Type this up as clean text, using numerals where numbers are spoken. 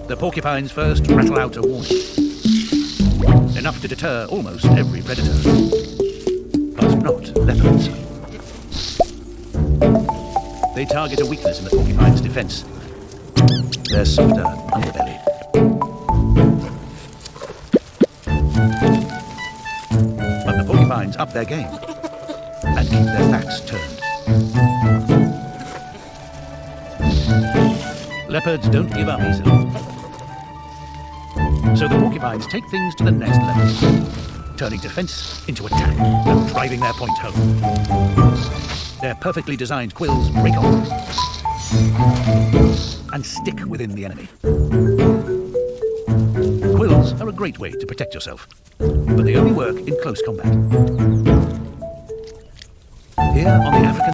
The porcupines first rattle out a warning, enough to deter almost every predator, but not leopards. They target a weakness in the porcupine's defense, their softer underbelly. But the porcupines up their game and keep their backs turned. Leopards don't give up easily. So the porcupines take things to the next level, turning defense into attack and driving their point home. Their perfectly designed quills break off and stick within the enemy. Quills are a great way to protect yourself, but they only work in close combat. Here on the African